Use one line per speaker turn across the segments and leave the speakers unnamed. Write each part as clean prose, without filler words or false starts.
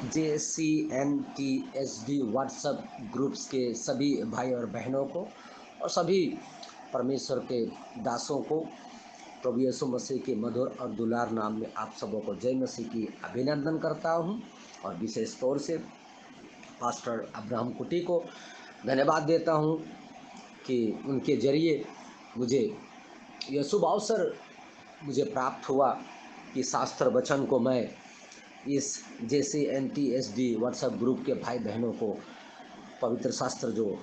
JCNTSD WhatsApp groups के सभी भाई और बहनों को और सभी परमेश्वर के दासों को प्रभु यीशु मसीह के मधुर और दुलार नाम में आप सबों को जय मसीह की अभिनंदन करता हूं और विशेष तौर से पास्टर अब्राहम कुटी को धन्यवाद देता हूं कि उनके जरिए मुझे यह शुभ अवसर मुझे प्राप्त हुआ कि शास्त्र वचन को मैं इस JCNTSD व्हाट्सएप ग्रुप के भाई बहनों को पवित्र शास्त्र जो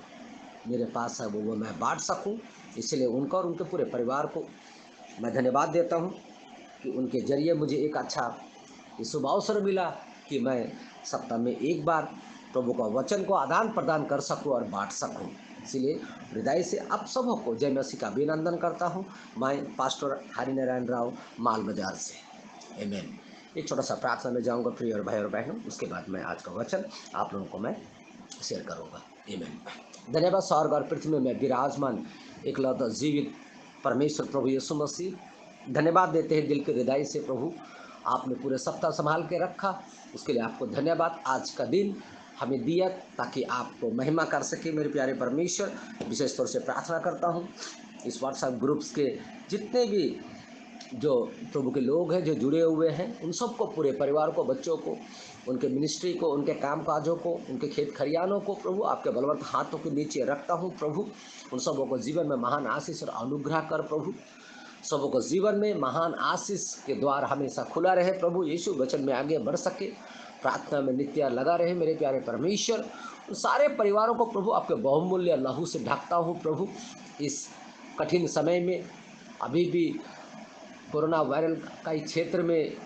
मेरे पास है वो मैं बांट सकूं। इसलिए उनका और उनके पूरे परिवार को मैं धन्यवाद देता हूं कि उनके जरिए मुझे एक अच्छा शुभ अवसर मिला कि मैं सप्ताह में एक बार प्रभु का वचन को आदान प्रदान कर सकूं और बांट सकूं। इसलिए हृदय से आप सबों को जय मसीह का अभिनंदन करता हूं। मैं पास्टर हरिनारायण राव माल बाजार से। आमीन। एक छोटा सा प्रार्थना में जाऊंगा प्रिय और भाई और बहनों, उसके बाद मैं आज का वचन आप लोगों को मैं शेयर करूंगा। आमीन। धन्यवाद स्वर्ग और पृथ्वी में विराजमान एकलौता जीवित परमेश्वर प्रभु यीशु मसीह, धन्यवाद देते हैं दिल के हृदय से। प्रभु आपने पूरे सप्ताह संभाल के रखा, उसके लिए आपको धन्यवाद। आज का दिन हमें दिया ताकि आपको महिमा कर सके मेरे प्यारे परमेश्वर। विशेष तौर से प्रार्थना करता हूँ इस व्हाट्सएप ग्रुप्स के जितने भी जो प्रभु के लोग हैं जो जुड़े हुए हैं, उन सबको, पूरे परिवार को, बच्चों को, उनके मिनिस्ट्री को, उनके काम काजों को, उनके खेत खरियानों को प्रभु आपके बलवंत हाथों के नीचे रखता हूँ। प्रभु उन सबों को जीवन में महान आशीष और अनुग्रह कर। प्रभु सबों को जीवन में महान आशीष के द्वार हमेशा खुला रहे। प्रभु यीशु वचन में आगे बढ़ सके, प्रार्थना में नित्य लगा रहे मेरे प्यारे परमेश्वर। उन सारे परिवारों को प्रभु आपके बहुमूल्य लहू से ढकता हूँ। प्रभु इस कठिन समय में अभी भी कोरोना वायरल का ही क्षेत्र में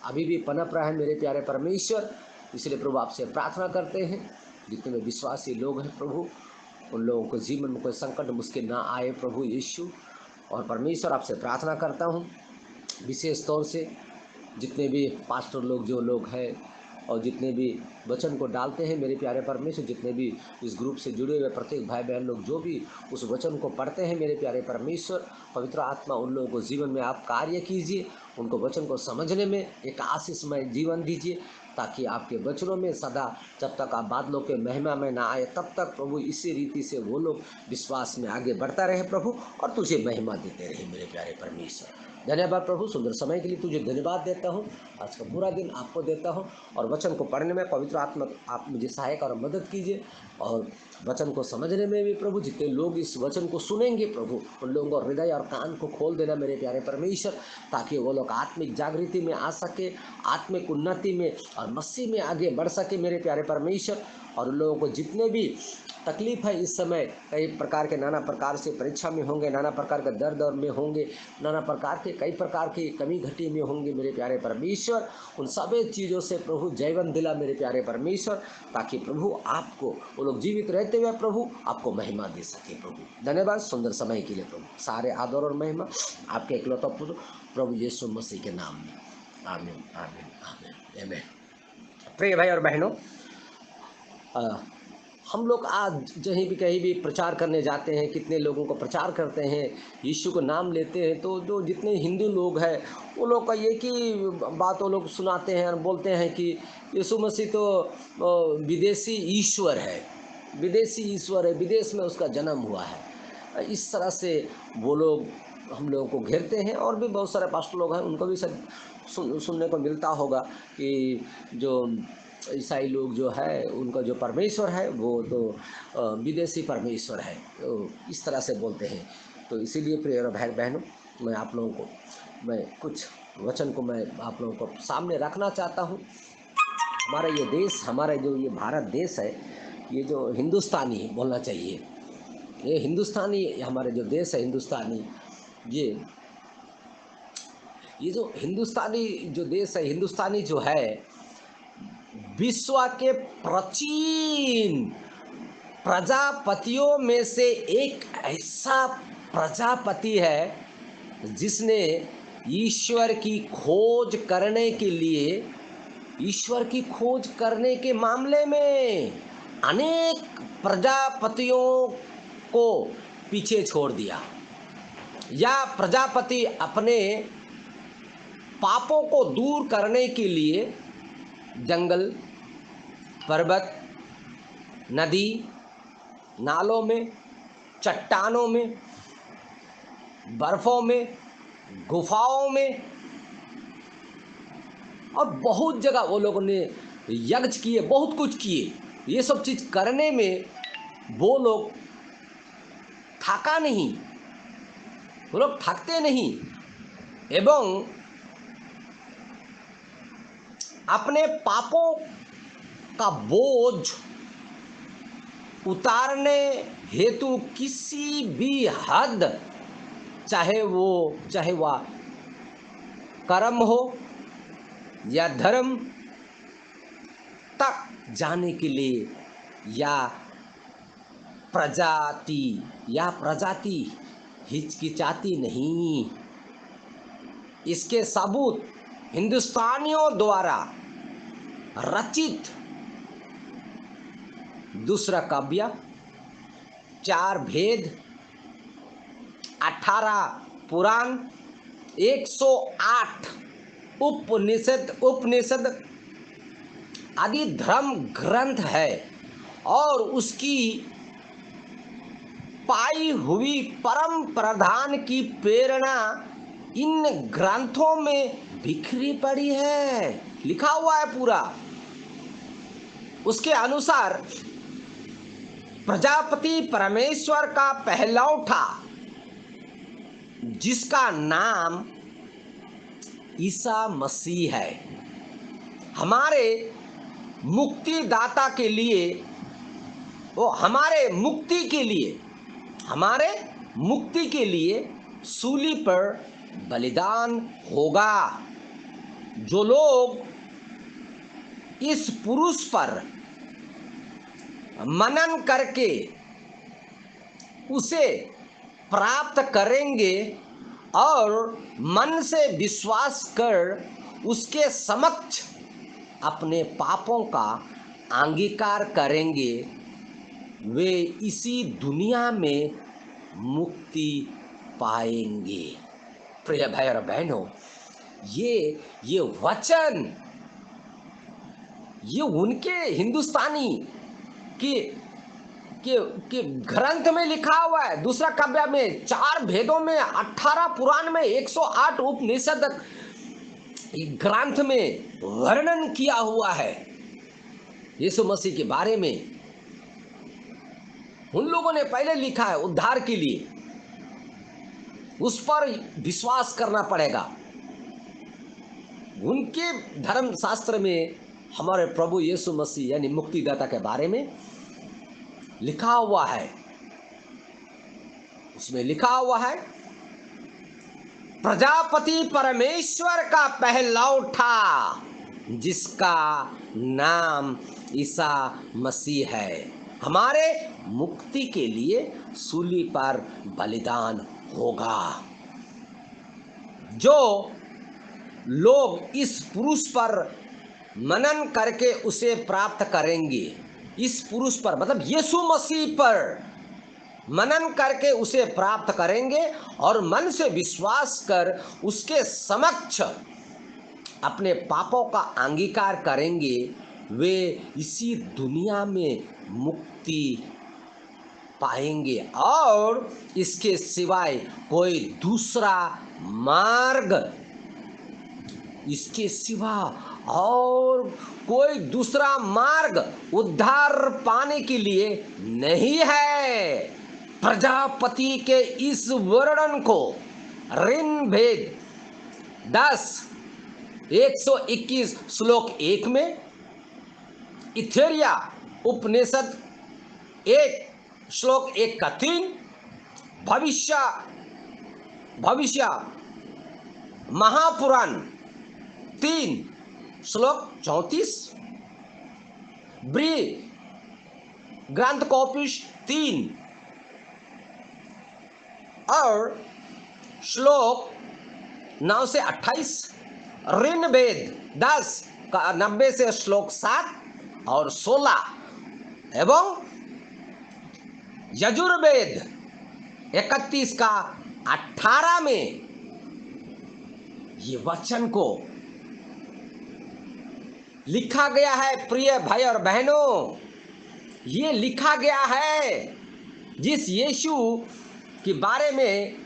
अभी भी पनप रहा है मेरे प्यारे परमेश्वर। इसलिए प्रभु आपसे प्रार्थना करते हैं जितने में विश्वासी लोग हैं प्रभु, उन लोगों को जीवन में कोई संकट मुश्किल ना आए प्रभु यीशु। और परमेश्वर आपसे प्रार्थना करता हूँ विशेष तौर से जितने भी पास्टर लोग जो लोग हैं और जितने भी वचन को डालते हैं मेरे प्यारे परमेश्वर, जितने भी इस ग्रुप से जुड़े हुए प्रत्येक भाई बहन लोग जो भी उस वचन को पढ़ते हैं मेरे प्यारे परमेश्वर, पवित्र आत्मा उन लोगों को जीवन में आप कार्य कीजिए, उनको वचन को समझने में एक आशीषमय जीवन दीजिए, ताकि आपके वचनों में सदा जब तक आप बादलों के महिमा में ना आए तब तक प्रभु इसी रीति से वो लोग विश्वास में आगे बढ़ता रहे प्रभु, और तुझे महिमा देते रहे मेरे प्यारे परमेश्वर। धन्यवाद प्रभु, सुंदर समय के लिए तुझे धन्यवाद देता हूँ। आज का पूरा दिन आपको देता हूँ और वचन को पढ़ने में पवित्र आत्मा आप मुझे सहायक और मदद कीजिए, और वचन को समझने में भी प्रभु जितने लोग इस वचन को सुनेंगे प्रभु, उन लोगों को हृदय और कान को खोल देना मेरे प्यारे परमेश्वर, ताकि वो लोग आत्मिक जागृति में आ सके, आत्मिक उन्नति में और मसीह में आगे बढ़ सके मेरे प्यारे परमेश्वर। और उन लोगों को जितने भी तकलीफ है इस समय, कई प्रकार के नाना प्रकार से परीक्षा में होंगे, नाना प्रकार के दर्द और में होंगे, नाना प्रकार के कई प्रकार की कमी घटी में होंगे मेरे प्यारे परमेश्वर, उन सभी चीज़ों से प्रभु जयवंत दिला मेरे प्यारे परमेश्वर, ताकि प्रभु आपको वो लोग जीवित रहते हुए प्रभु आपको महिमा दे सके प्रभु। धन्यवाद सुंदर समय के लिए प्रभु, सारे आदर और महिमा आपके इकलौता पुत्र प्रभु यीशु मसीह के नाम में। आमीन आमीन आमीन आमीन। प्रिय भाई और बहनों, हम लोग आज कहीं भी प्रचार करने जाते हैं, कितने लोगों को प्रचार करते हैं, यीशु को नाम लेते हैं, तो जो जितने हिंदू लोग हैं वो लोग का एक ही बात वो लोग सुनाते हैं और बोलते हैं कि यीशु मसीह तो विदेशी ईश्वर है, विदेशी ईश्वर है, विदेश में उसका जन्म हुआ है। इस तरह से वो लोग हम लोगों को घेरते हैं, और भी बहुत सारे पास्टर लोग हैं उनको भी सब सुनने को मिलता होगा कि जो ईसाई लोग जो है उनका जो परमेश्वर है वो तो विदेशी परमेश्वर है, तो इस तरह से बोलते हैं। तो इसीलिए प्रिय भाई बहनों, मैं आप लोगों को मैं कुछ वचन को मैं आप लोगों को सामने रखना चाहता हूँ। हमारा ये देश, हमारा जो ये भारत देश है, ये जो हिंदुस्तानी बोलना चाहिए, ये हिंदुस्तानी, हमारे जो देश है हिंदुस्तानी, ये जो हिंदुस्तानी जो देश है, हिंदुस्तानी जो है विश्व के प्राचीन प्रजापतियों में से एक ऐसा प्रजापति है जिसने ईश्वर की खोज करने के लिए, ईश्वर की खोज करने के मामले में अनेक प्रजापतियों को पीछे छोड़ दिया, या प्रजापति अपने पापों को दूर करने के लिए जंगल, पर्वत, नदी, नालों में, चट्टानों में, बर्फों में, गुफाओं में और बहुत जगह वो लोगों ने यज्ञ किए, बहुत कुछ किए। ये सब चीज़ करने में वो लोग थका नहीं, वो लोग थकते नहीं एवं अपने पापों का बोझ उतारने हेतु किसी भी हद, चाहे वह कर्म हो या धर्म, तक जाने के लिए या प्रजाति हिचकिचाती नहीं। इसके सबूत हिंदुस्तानियों द्वारा रचित दूसरा काव्य, 4 वेद, 18 पुराण, 108 उपनिषद आदि धर्म ग्रंथ है और उसकी पाई हुई परम प्रधान की प्रेरणा इन ग्रंथों में बिखरी पड़ी है, लिखा हुआ है पूरा। उसके अनुसार प्रजापति परमेश्वर का पहलौठा, जिसका नाम ईसा मसीह है, हमारे मुक्तिदाता के लिए, वो हमारे मुक्ति के लिए सूली पर बलिदान होगा। जो लोग इस पुरुष पर मनन करके उसे प्राप्त करेंगे और मन से विश्वास कर उसके समक्ष अपने पापों का अंगीकार करेंगे, वे इसी दुनिया में मुक्ति पाएंगे। प्रिय भाई और बहनों, ये वचन, ये उनके हिंदुस्तानी के ग्रंथ में लिखा हुआ है। दूसरा काव्य में 4 वेदों में, 18 पुराण में, 108 उपनिषद ग्रंथ में वर्णन किया हुआ है यीशु मसीह के बारे में। उन लोगों ने पहले लिखा है उद्धार के लिए, उस पर विश्वास करना पड़ेगा। उनके धर्म शास्त्र में हमारे प्रभु यीशु मसीह यानी मुक्तिदाता के बारे में लिखा हुआ है। उसमें लिखा हुआ है प्रजापति परमेश्वर का पहलौठा, जिसका नाम ईसा मसीह है, हमारे मुक्ति के लिए सूली पर बलिदान होगा। जो लोग इस पुरुष पर मनन करके उसे प्राप्त करेंगे, इस पुरुष पर मतलब यीशु मसीह पर मनन करके उसे प्राप्त करेंगे और मन से विश्वास कर उसके समक्ष अपने पापों का अंगीकार करेंगे, वे इसी दुनिया में मुक्ति पाएंगे और इसके सिवाय कोई दूसरा मार्ग, इसके सिवा और कोई दूसरा मार्ग उद्धार पाने के लिए नहीं है। प्रजापति के इस वर्णन को ऋग्वेद 10:121 श्लोक 1 में, इथेरिया उपनिषद 1 श्लोक 1 का 3, भविष्य महापुराण 3 श्लोक 34, ब्री ग्रंथ कॉपिश 3 और श्लोक 9 से 28, ऋग्वेद 10 का 90 से श्लोक 7 और 16 एवं यजुर्वेद 31 का 18 में ये वचन को लिखा गया है प्रिय भाई और बहनों, ये लिखा गया है जिस यीशु के बारे में,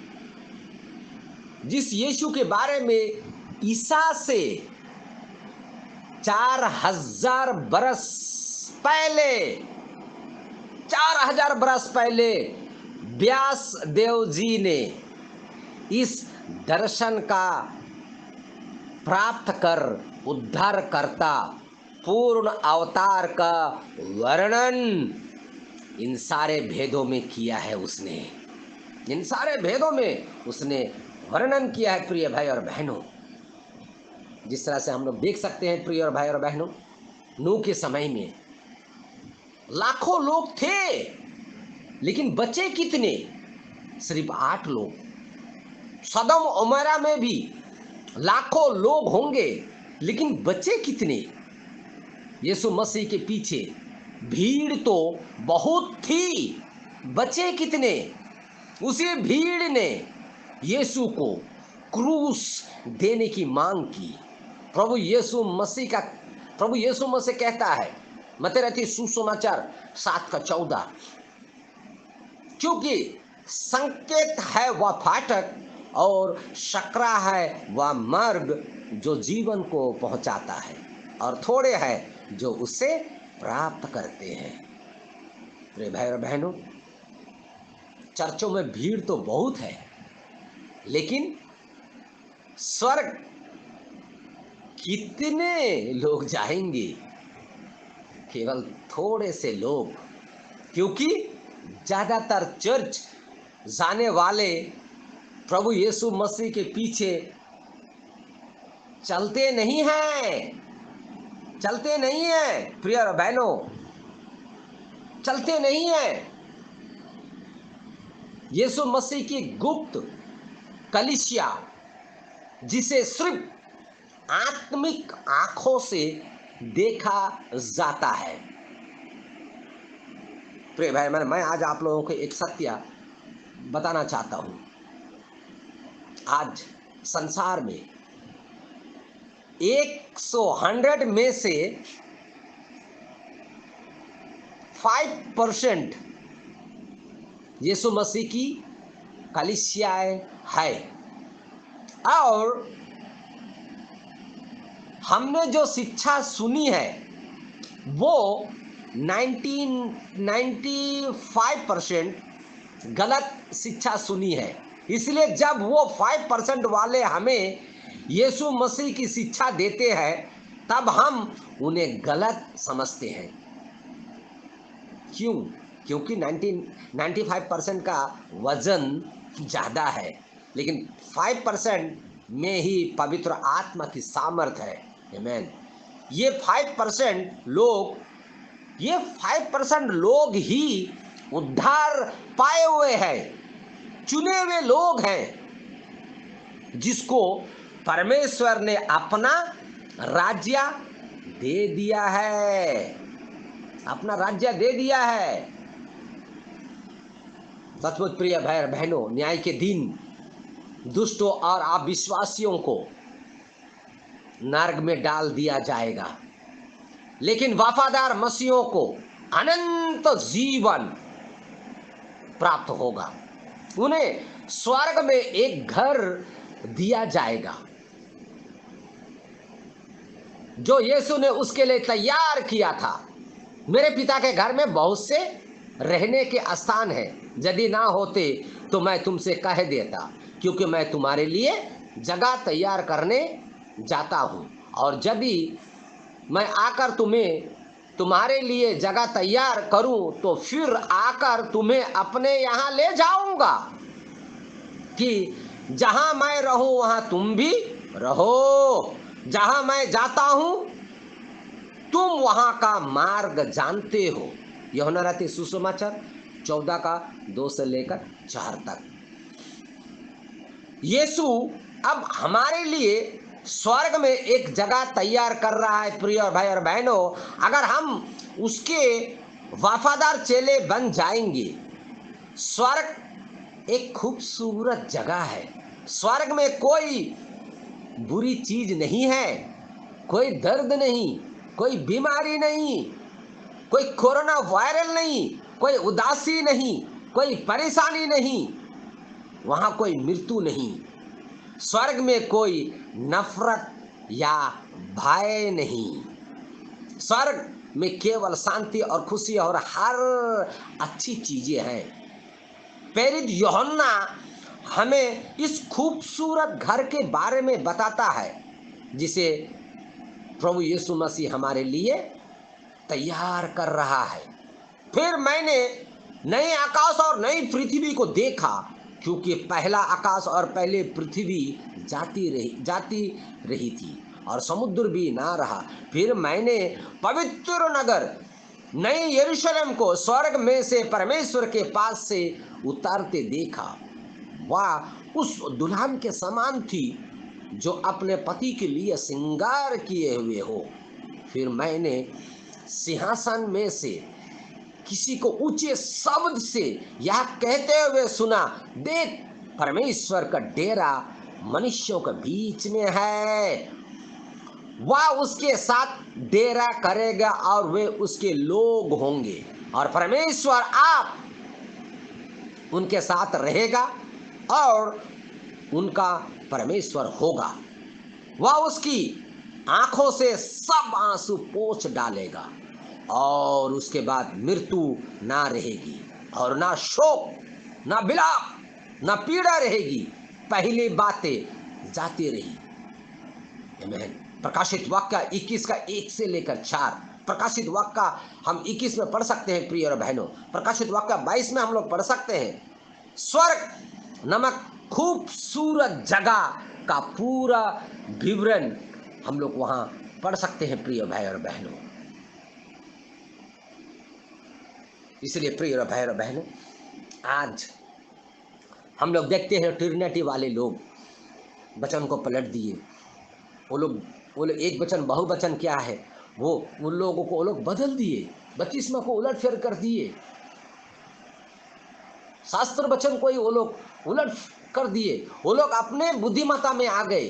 जिस यीशु के बारे में ईसा से 4000 बरस पहले, 4000 बरस पहले व्यास देव जी ने इस दर्शन का प्राप्त कर उद्धारकर्ता पूर्ण अवतार का वर्णन इन सारे भेदों में किया है। उसने इन सारे भेदों में उसने वर्णन किया है प्रिय भाई और बहनों। जिस तरह से हम लोग देख सकते हैं प्रिय और भाई और बहनों, नूह के समय में लाखों लोग थे, लेकिन बचे कितने? सिर्फ 8 लोग। सदम उमरा में भी लाखों लोग होंगे, लेकिन बचे कितने? यीशु मसीह के पीछे भीड़ तो बहुत थी, बचे कितने? उसी भीड़ ने यीशु को क्रूस देने की मांग की। प्रभु यीशु मसीह कहता है मत्ती रचित सुसमाचार 7:14, क्योंकि संकेत है वह फाटक और सकरा है वह मार्ग जो जीवन को पहुंचाता है, और थोड़े हैं जो उसे प्राप्त करते हैं। प्रिय भाई और बहनों, चर्चों में भीड़ तो बहुत है, लेकिन स्वर्ग कितने लोग जाएंगे? केवल थोड़े से लोग, क्योंकि ज्यादातर चर्च जाने वाले प्रभु यीशु मसीह के पीछे चलते नहीं हैं प्रिय बहनों, चलते नहीं हैं। यीशु मसीह की गुप्त कलीसिया, जिसे सिर्फ आत्मिक आंखों से देखा जाता है। प्रिय भाई, मैं आज आप लोगों को एक सत्य बताना चाहता हूं। आज संसार में 100 में से 5% यीशु मसीह की कलीसियाएं है, और हमने जो शिक्षा सुनी है वो 95% गलत शिक्षा सुनी है। इसलिए जब वो 5% वाले हमें यीशु मसीह की शिक्षा देते हैं, तब हम उन्हें गलत समझते हैं। क्यों? क्योंकि 95% का वजन ज़्यादा है, लेकिन 5% में ही पवित्र आत्मा की सामर्थ है। आमीन। ये 5% लोग ही उद्धार पाए हुए हैं, चुने हुए लोग हैं, जिसको परमेश्वर ने अपना राज्य दे दिया है, अपना राज्य दे दिया है। सचमुच प्रिय भाई बहनों, न्याय के दिन दुष्टों और अविश्वासियों को नरक में डाल दिया जाएगा, लेकिन वफादार मसीहों को अनंत जीवन प्राप्त होगा। उन्हें स्वर्ग में एक घर दिया जाएगा जो यीशु ने उसके लिए तैयार किया था। मेरे पिता के घर में बहुत से रहने के स्थान हैं, यदि ना होते तो मैं तुमसे कह देता, क्योंकि मैं तुम्हारे लिए जगह तैयार करने जाता हूँ, और यदि मैं आकर तुम्हारे लिए जगह तैयार करूं तो फिर आकर तुम्हें अपने यहाँ ले जाऊंगा, कि जहां मैं रहूं वहां तुम भी रहो। जहां मैं जाता हूं तुम वहां का मार्ग जानते हो। यूहन्ना रचित सुसमाचार 14:2 से लेकर 4 तक। यीशु अब हमारे लिए स्वर्ग में एक जगह तैयार कर रहा है। प्रिय भाई और बहनों, अगर हम उसके वफादार चेले बन जाएंगे, स्वर्ग एक खूबसूरत जगह है। स्वर्ग में कोई बुरी चीज नहीं है, कोई दर्द नहीं, कोई बीमारी नहीं, कोई कोरोना वायरल नहीं, कोई उदासी नहीं, कोई परेशानी नहीं, वहां कोई मृत्यु नहीं, स्वर्ग में कोई नफरत या भय नहीं। स्वर्ग में केवल शांति और खुशी और हर अच्छी चीजें हैं। प्रेरित यूहन्ना हमें इस खूबसूरत घर के बारे में बताता है जिसे प्रभु यीशु मसीह हमारे लिए तैयार कर रहा है। फिर मैंने नए आकाश और नई पृथ्वी को देखा, क्योंकि पहला आकाश और पहले पृथ्वी जाती रही थी और समुद्र भी ना रहा। फिर मैंने पवित्र नगर नए यरूशलेम को स्वर्ग में से परमेश्वर के पास से उतारते देखा। वह उस दुल्हन के समान थी जो अपने पति के लिए श्रृंगार किए हुए हो। फिर मैंने सिंहासन में से किसी को ऊंचे शब्द से यह कहते हुए सुना, देख, परमेश्वर का डेरा मनुष्यों के बीच में है। वह उसके साथ डेरा करेगा और वे उसके लोग होंगे, और परमेश्वर आप उनके साथ रहेगा और उनका परमेश्वर होगा। वह उसकी आंखों से सब आंसू पोंछ डालेगा, और उसके बाद मृत्यु ना रहेगी, और ना शोक, ना विलाप, ना पीड़ा रहेगी। पहली बातें जाती रही। आमीन। प्रकाशित वाक्य 21 का 1 से लेकर 4। प्रकाशित वाक्य हम 21 में पढ़ सकते हैं प्रिय और बहनों। प्रकाशित वाक्य 22 में हम लोग पढ़ सकते हैं। स्वर्ग नामक खूबसूरत जगह का पूरा विवरण हम लोग वहां पढ़ सकते हैं प्रिय भाई और बहनों। इसलिए प्रिय और भाई और बहनों, आज हम लोग देखते हैं ट्रिनिटी वाले लोग वचन को पलट दिए। वो लोग एक वचन बहुवचन क्या है, वो उन लोगों को वो लोग बदल दिए, बपतिस्मा को उलट फेर कर दिए, शास्त्र वचन को ही वो लोग उलट कर दिए। वो लोग अपने बुद्धिमत्ता में आ गए,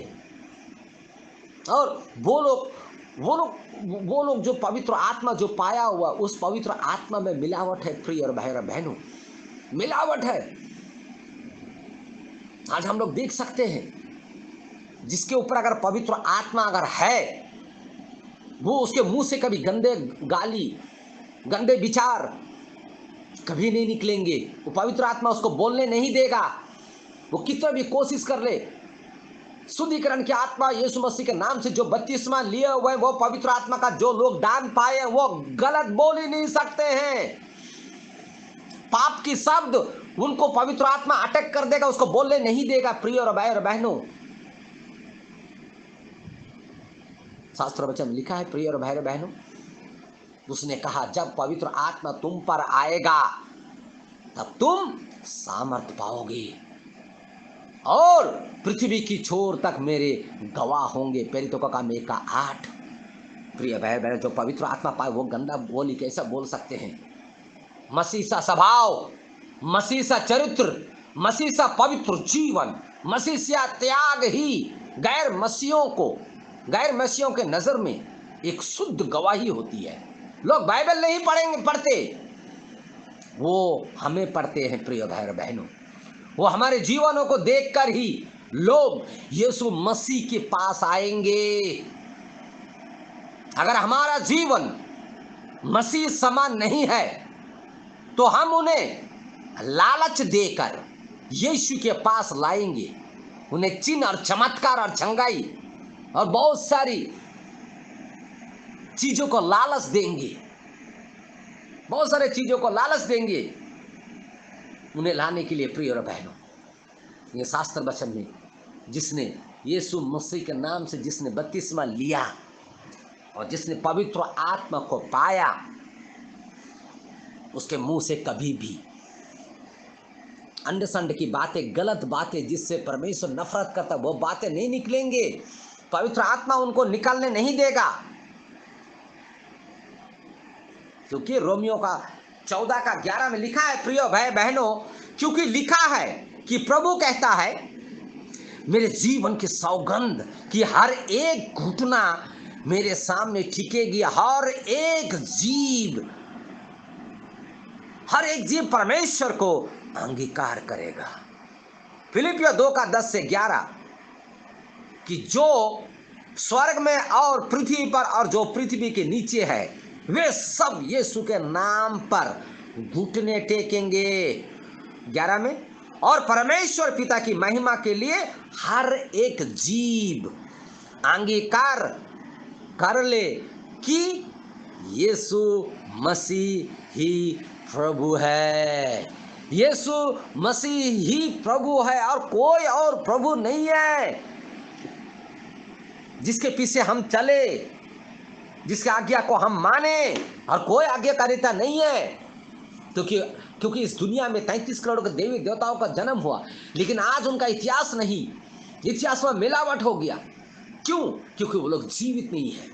और वो लोग जो पवित्र आत्मा जो पाया हुआ, उस पवित्र आत्मा में मिलावट है प्रिय और भाई और बहनों, मिलावट है। आज हम लोग देख सकते हैं, जिसके ऊपर अगर पवित्र आत्मा अगर है, वो उसके मुंह से कभी गंदे गाली, गंदे विचार कभी नहीं निकलेंगे। वो पवित्र आत्मा उसको बोलने नहीं देगा। वो कितना भी कोशिश कर ले, शुद्धिकरण की आत्मा यीशु मसीह के नाम से जो बपतिस्मा लिए हुए, वो पवित्र आत्मा का जो लोग दान पाए, वो गलत बोल ही नहीं सकते हैं। पाप की शब्द उनको पवित्र आत्मा अटैक कर देगा, उसको बोलने नहीं देगा प्रिय और भाई और बहनों। शास्त्र वचन लिखा है प्रिय और भाई और बहनों, उसने कहा जब पवित्र आत्मा तुम पर आएगा तब तुम सामर्थ पाओगे और पृथ्वी की छोर तक मेरे गवाह होंगे। प्रेरितों का काम 1:8। प्रिय भाई बहन, जो पवित्र आत्मा पाए वो गंदा बोली कैसा बोल सकते हैं? मसीह सा स्वभाव, मसीह सा चरित्र, मसीह सा पवित्र जीवन, मसीह सा त्याग ही गैर मसीहों के नजर में एक शुद्ध गवाही होती है। लोग बाइबल नहीं पढ़ते, वो हमें पढ़ते हैं प्रिय भाई और बहनों। वो हमारे जीवनों को देखकर ही लोग यीशु मसीह के पास आएंगे। अगर हमारा जीवन मसीह समान नहीं है तो हम उन्हें लालच देकर यीशु के पास लाएंगे, उन्हें चिन्ह और चमत्कार और चंगाई और बहुत सारी चीजों को लालच देंगे, बहुत सारे चीजों को लालच देंगे उन्हें लाने के लिए। प्रिय और बहनों, ये शास्त्र वचन में जिसने यीशु मसीह के नाम से जिसने बपतिस्मा लिया और जिसने पवित्र आत्मा को पाया, उसके मुंह से कभी भी अंडसंड की बातें, गलत बातें जिससे परमेश्वर नफरत करता, वो बातें नहीं निकलेंगे। पवित्र आत्मा उनको निकलने नहीं देगा, क्योंकि रोमियो का 14:11 में लिखा है प्रिय भाई बहनों, क्योंकि लिखा है कि प्रभु कहता है, मेरे जीवन की सौगंध कि हर एक घुटना मेरे सामने टिकेगी। हर एक जीव परमेश्वर को अंगीकार करेगा। फिलिपियों 2 का 10 से 11 कि जो स्वर्ग में और पृथ्वी पर और जो पृथ्वी के नीचे है वे सब यीशु के नाम पर घुटने टेकेंगे। 11 में, और परमेश्वर पिता की महिमा के लिए हर एक जीव अंगीकार कर ले कि यीशु मसीह ही प्रभु है। यीशु मसीह ही प्रभु है और कोई और प्रभु नहीं है जिसके पीछे हम चले, जिसकी आज्ञा को हम माने, और कोई आज्ञाकारिता नहीं है। क्योंकि इस दुनिया में 33 करोड़ के देवी देवताओं का जन्म हुआ, लेकिन आज उनका इतिहास नहीं, इतिहास में मिलावट हो गया। क्यों? क्योंकि वो लोग जीवित नहीं है।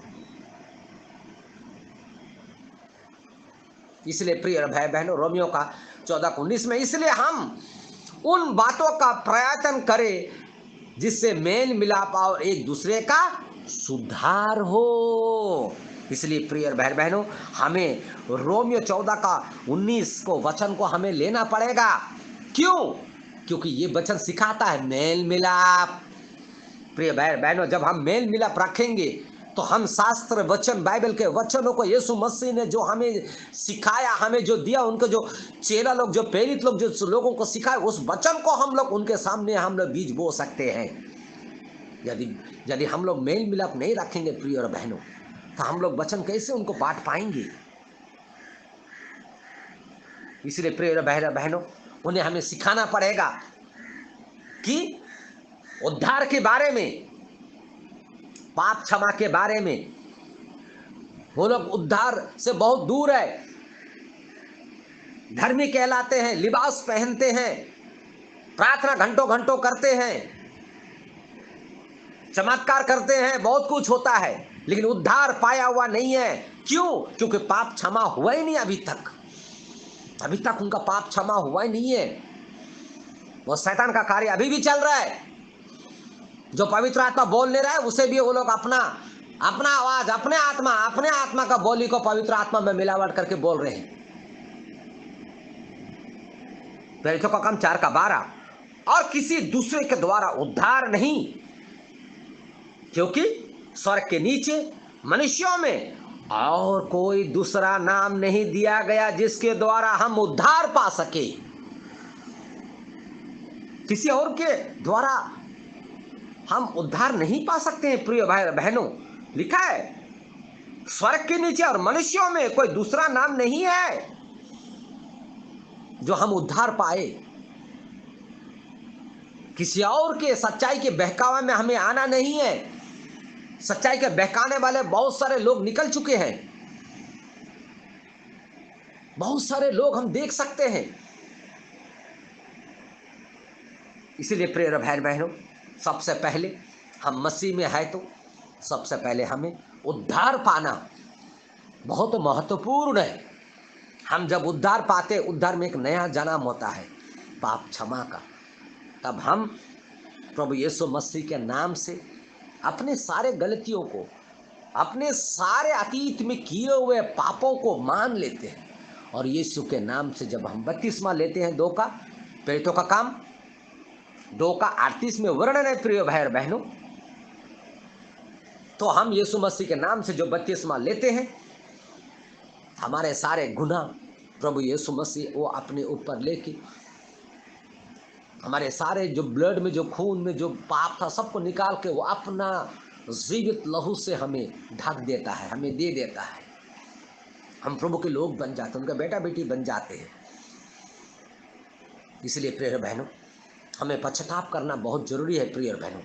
इसलिए प्रिय भाई बहनों, रोमियो का 14:19 में, इसलिए हम उन बातों का प्रयत्न करें जिससे मेल मिलाप और एक दूसरे का सुधार हो। इसलिए प्रिय भाई बहनों, हमें रोमियो 14 का 19 को वचन को हमें लेना पड़ेगा। क्यों? क्योंकि ये वचन सिखाता है मेल मिलाप। प्रिय भाई बहनों, जब हम मेल मिलाप रखेंगे तो हम शास्त्र वचन, बाइबल के वचनों को, यीशु मसीह ने जो हमें सिखाया, हमें जो दिया, उनको जो चेला लोग, जो प्रेरित लोग, जो लोगों को सिखाए, उस वचन को हम लोग उनके सामने हम लोग बीज बो सकते हैं। यदि हम लोग मेल मिलाप नहीं रखेंगे प्रिय और बहनों, तो हम लोग वचन कैसे उनको बांट पाएंगे? इसलिए प्रिय और बहनों, उन्हें हमें सिखाना पड़ेगा कि उद्धार के बारे में, पाप क्षमा के बारे में। वो लोग उद्धार से बहुत दूर है, धर्मी कहलाते हैं, लिबास पहनते हैं, प्रार्थना घंटों घंटों करते हैं, चमत्कार करते हैं, बहुत कुछ होता है, लेकिन उद्धार पाया हुआ नहीं है। क्यों? क्योंकि पाप क्षमा हुआ ही नहीं अभी तक उनका पाप क्षमा हुआ ही नहीं है। वो शैतान का कार्य अभी भी चल रहा है। जो पवित्र आत्मा बोल नहीं रहा है, उसे भी वो लोग अपना आवाज, अपने आत्मा का बोली को पवित्र आत्मा में मिलावट करके बोल रहे हैं। प्रेरितों का काम 4 का 12, और किसी दूसरे के द्वारा उद्धार नहीं, क्योंकि स्वर्ग के नीचे मनुष्यों में और कोई दूसरा नाम नहीं दिया गया जिसके द्वारा हम उद्धार पा सके। किसी और के द्वारा हम उद्धार नहीं पा सकते हैं प्रिय भाई बहनों। लिखा है स्वर्ग के नीचे और मनुष्यों में कोई दूसरा नाम नहीं है जो हम उद्धार पाए। किसी और के सच्चाई के बहकावे में हमें आना नहीं है। सच्चाई के बहकाने वाले बहुत सारे लोग निकल चुके हैं, बहुत सारे लोग हम देख सकते हैं। इसीलिए प्रिय भाई बहनों, सबसे पहले हम मसीह में है तो सबसे पहले हमें उद्धार पाना बहुत महत्वपूर्ण है। हम जब उद्धार पाते, उद्धार में एक नया जन्म होता है पाप क्षमा का, तब हम प्रभु यीशु मसीह के नाम से अपने सारे गलतियों को, अपने सारे अतीत में किए हुए पापों को मान लेते हैं, और यीशु के नाम से जब हम बपतिस्मा लेते हैं, 2 का प्रेरितों का काम 2 का 38 में वर्णन है प्रिय भाई और बहनों। तो हम यीशु मसीह के नाम से जो बपतिस्मा लेते हैं, हमारे सारे गुनाह प्रभु यीशु मसीह वो अपने ऊपर लेके, हमारे सारे जो ब्लड में, जो खून में जो पाप था, सबको निकाल के वो अपना जीवित लहू से हमें ढक देता है, हमें दे देता है। हम प्रभु के लोग बन जाते हैं, उनका बेटा बेटी बन जाते हैं। इसलिए प्रिय बहनों, हमें पश्चाताप करना बहुत जरूरी है प्रिय बहनों।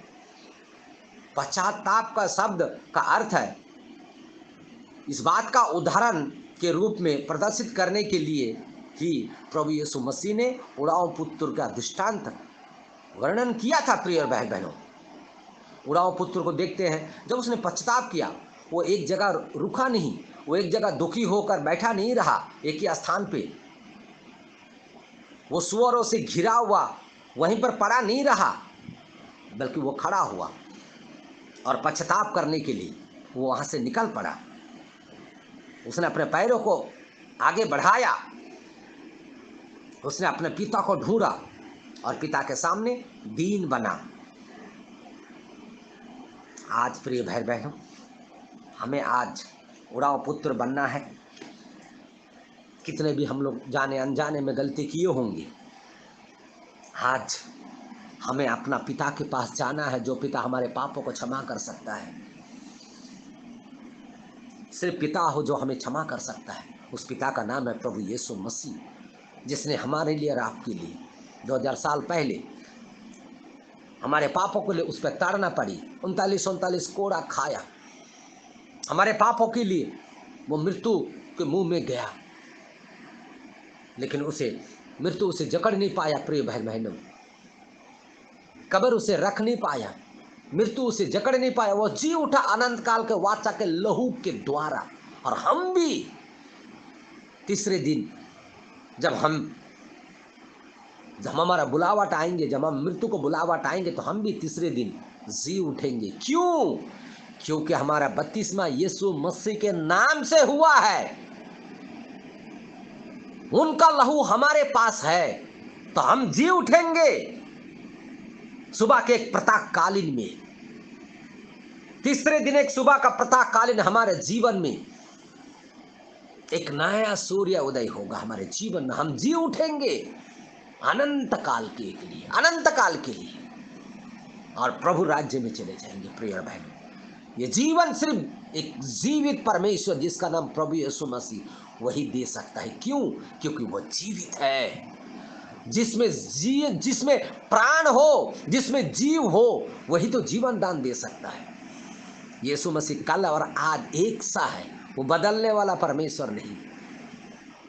पश्चाताप का शब्द का अर्थ है इस बात का उदाहरण के रूप में प्रदर्शित करने के लिए कि प्रभु यीशु मसीह ने उड़ाऊ पुत्र का दृष्टांत वर्णन किया था। प्रिय भाई बहनों, उड़ाऊ पुत्र को देखते हैं, जब उसने पश्चाताप किया, वो एक जगह रुका नहीं, वो एक जगह दुखी होकर बैठा नहीं रहा एक ही स्थान पे, वो सुअरों से घिरा हुआ वहीं पर पड़ा नहीं रहा, बल्कि वो खड़ा हुआ और पश्चाताप करने के लिए वो वहाँ से निकल पड़ा। उसने अपने पैरों को आगे बढ़ाया, उसने अपने पिता को ढूंढा और पिता के सामने दीन बना। आज प्रिय भाई बहनों, हमें आज उड़ाव पुत्र बनना है। कितने भी हम लोग जाने अनजाने में गलती किए होंगे, आज हमें अपना पिता के पास जाना है, जो पिता हमारे पापों को क्षमा कर सकता है। सिर्फ पिता हो जो हमें क्षमा कर सकता है। उस पिता का नाम है प्रभु यीशु मसीह, जिसने हमारे लिए और आपके लिए 2000 साल पहले हमारे पापों के लिए उस पर ताड़ना पड़ी, 39 कोड़ा खाया। हमारे पापों के लिए वो मृत्यु के मुंह में गया, लेकिन मृत्यु उसे जकड़ नहीं पाया। प्रिय भाई बहनों, कब्र उसे रख नहीं पाया, मृत्यु उसे जकड़ नहीं पाया। वो जी उठा अनंत काल के वाचा के लहू के द्वारा। और हम भी तीसरे दिन जब हमारा बुलावट आएंगे, जब हम मृत्यु को बुलावट आएंगे, तो हम भी तीसरे दिन जी उठेंगे। क्यों? क्योंकि हमारा बपतिस्मा यीशु मसीह के नाम से हुआ है। उनका लहू हमारे पास है, तो हम जी उठेंगे। सुबह के एक प्रातःकालीन में, तीसरे दिन एक सुबह का प्रातःकालीन हमारे जीवन में एक नया सूर्य उदय होगा। हमारे जीवन में हम जी उठेंगे अनंत काल के लिए, अनंत काल के लिए, और प्रभु राज्य में चले जाएंगे। प्रिय बहनों, ये जीवन सिर्फ एक जीवित परमेश्वर जिसका नाम प्रभु यीशु मसीह, वही दे सकता है। क्यों? क्योंकि वो जीवित है। जिसमें प्राण हो, जिसमें जीव हो, वही तो जीवन दान दे सकता है। यीशु मसीह कल और आज एक सा है। वो बदलने वाला परमेश्वर नहीं।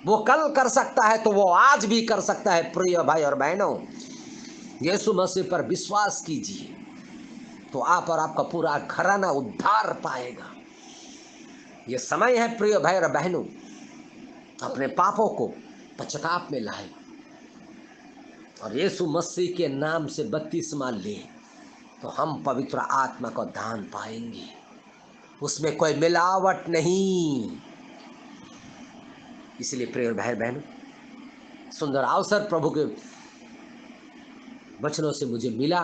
वो कल कर सकता है तो वो आज भी कर सकता है। प्रिय भाई और बहनों, यीशु मसीह पर विश्वास कीजिए तो आप और आपका पूरा घराना उद्धार पाएगा। ये समय है प्रिय भाई और बहनों, अपने पापों को पश्चाताप में लाए और यीशु मसीह के नाम से बपतिस्मा ले, तो हम पवित्र आत्मा को दान पाएंगे। उसमें कोई मिलावट नहीं। इसलिए प्रिय भाई बहनों, सुंदर अवसर प्रभु के वचनों से मुझे मिला,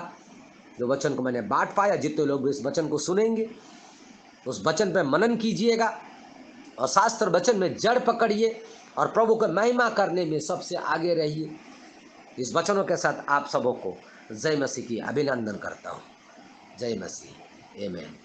जो वचन को मैंने बांट पाया। जितने लोग इस वचन को सुनेंगे, उस वचन पर मनन कीजिएगा और शास्त्र वचन में जड़ पकड़िए और प्रभु को महिमा करने में सबसे आगे रहिए। इस वचनों के साथ आप सबों को जय मसीह की अभिनंदन करता हूँ। जय मसीह। आमीन।